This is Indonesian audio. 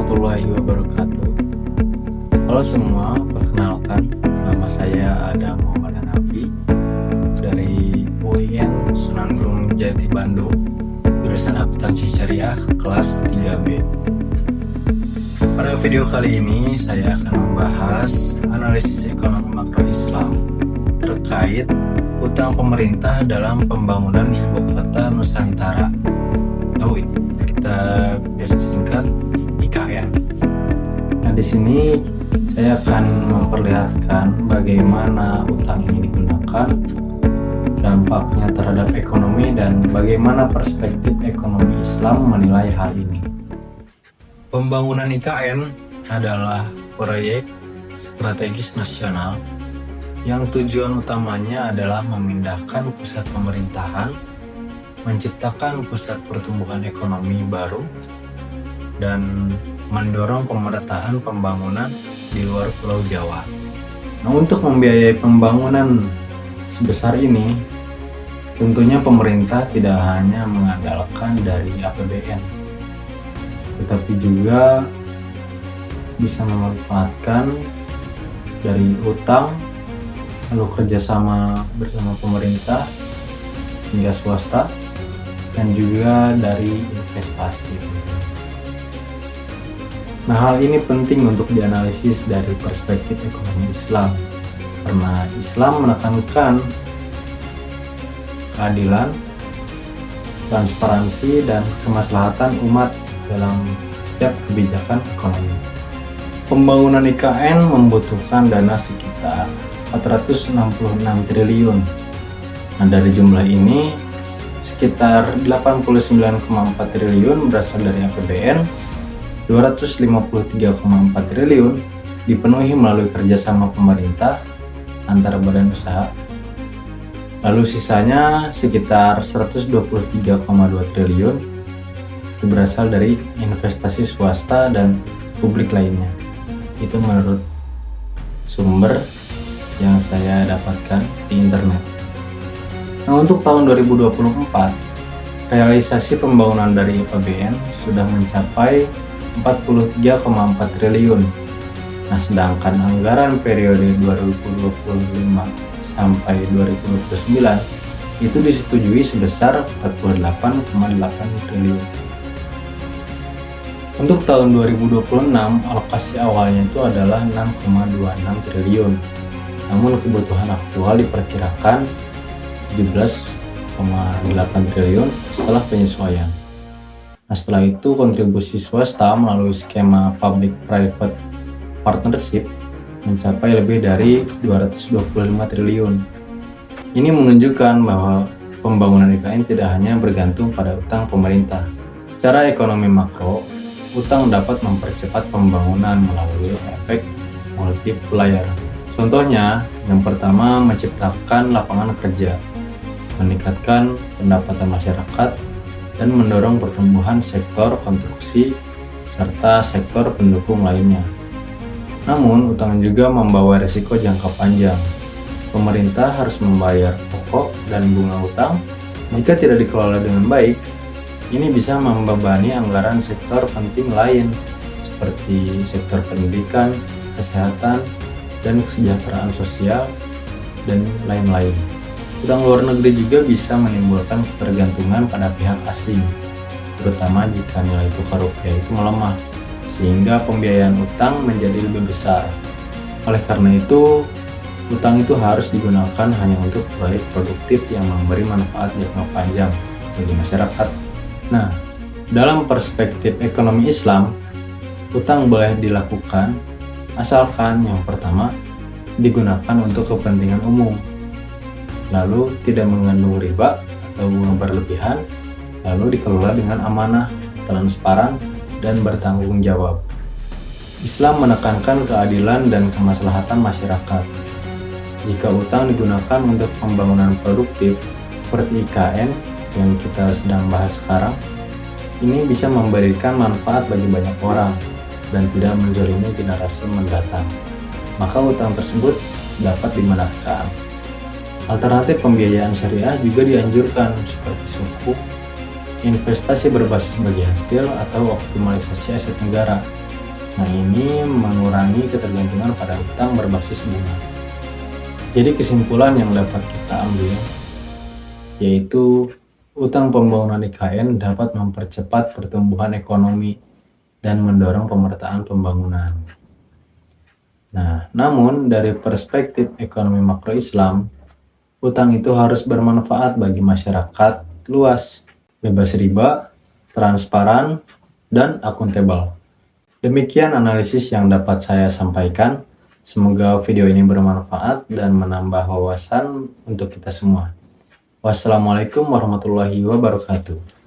warahmatullahi wabarakatuh. Halo semua, perkenalkan nama saya Adam Muhammad Hanafi dari UIN Sunan Gunung Jati Bandung, jurusan Akuntansi Syariah kelas 3B. Pada video kali ini saya akan membahas analisis ekonomi makro Islam terkait utang pemerintah dalam pembangunan ibu kota Nusantara atau kita biasa singkat IKN. Nah, di sini saya akan memperlihatkan bagaimana utang ini digunakan, dampaknya terhadap ekonomi, dan bagaimana perspektif ekonomi Islam menilai hal ini. Pembangunan IKN adalah proyek strategis nasional yang tujuan utamanya adalah memindahkan pusat pemerintahan, menciptakan pusat pertumbuhan ekonomi baru, dan mendorong pemerataan pembangunan di luar Pulau Jawa. Nah, untuk membiayai pembangunan sebesar ini, tentunya pemerintah tidak hanya mengandalkan dari APBN, tetapi juga bisa memanfaatkan dari utang, lalu kerjasama bersama pemerintah hingga swasta, dan juga dari investasi. Nah, hal ini penting untuk dianalisis dari perspektif ekonomi Islam, karena Islam menekankan keadilan, transparansi, dan kemaslahatan umat dalam setiap kebijakan ekonomi. Pembangunan IKN membutuhkan dana sekitar 466 triliun. Nah, dari jumlah ini sekitar 89,4 triliun berasal dari APBN, 253,4 triliun dipenuhi melalui kerjasama pemerintah antara badan usaha, lalu sisanya sekitar 123,2 triliun itu berasal dari investasi swasta dan publik lainnya. Itu menurut sumber yang saya dapatkan di internet. Nah, untuk tahun 2024, realisasi pembangunan dari APBN sudah mencapai 43,4 triliun. Nah, sedangkan anggaran periode 2025 sampai 2029 itu disetujui sebesar 48,8 triliun. Untuk tahun 2026, alokasi awalnya itu adalah 6,26 triliun. Namun kebutuhan aktual diperkirakan 17,8 triliun setelah penyesuaian. Nah, setelah itu kontribusi swasta melalui skema public-private partnership mencapai lebih dari 225 triliun. Ini menunjukkan bahwa pembangunan IKN tidak hanya bergantung pada utang pemerintah. Secara ekonomi makro, utang dapat mempercepat pembangunan melalui efek multiplier. Contohnya, yang pertama menciptakan lapangan kerja, meningkatkan pendapatan masyarakat, dan mendorong pertumbuhan sektor konstruksi serta sektor pendukung lainnya. Namun, utang juga membawa risiko jangka panjang. Pemerintah harus membayar pokok dan bunga utang. Jika tidak dikelola dengan baik, ini bisa membebani anggaran sektor penting lain seperti sektor pendidikan, kesehatan, dan kesejahteraan sosial, dan lain-lain. Utang luar negeri juga bisa menimbulkan ketergantungan pada pihak asing, terutama jika nilai tukar rupiah itu melemah, sehingga pembiayaan utang menjadi lebih besar. Oleh karena itu, utang itu harus digunakan hanya untuk proyek produktif yang memberi manfaat jangka panjang bagi masyarakat. Nah, dalam perspektif ekonomi Islam, utang boleh dilakukan asalkan yang pertama digunakan untuk kepentingan umum, lalu tidak mengandung riba atau bunga berlebihan, lalu dikelola dengan amanah, transparan, dan bertanggung jawab. Islam menekankan keadilan dan kemaslahatan masyarakat. Jika utang digunakan untuk pembangunan produktif seperti IKN yang kita sedang bahas sekarang, ini bisa memberikan manfaat bagi banyak orang dan tidak menzalimi generasi mendatang. Maka utang tersebut dapat dibenarkan. Alternatif pembiayaan syariah juga dianjurkan seperti sukuk, investasi berbasis bagi hasil, atau optimalisasi aset negara. Nah, ini mengurangi ketergantungan pada utang berbasis bunga. Jadi kesimpulan yang dapat kita ambil yaitu utang pembangunan IKN dapat mempercepat pertumbuhan ekonomi dan mendorong pemerataan pembangunan. Nah, namun dari perspektif ekonomi makro Islam, utang itu harus bermanfaat bagi masyarakat luas, bebas riba, transparan, dan akuntabel. Demikian analisis yang dapat saya sampaikan. Semoga video ini bermanfaat dan menambah wawasan untuk kita semua. Wassalamualaikum warahmatullahi wabarakatuh.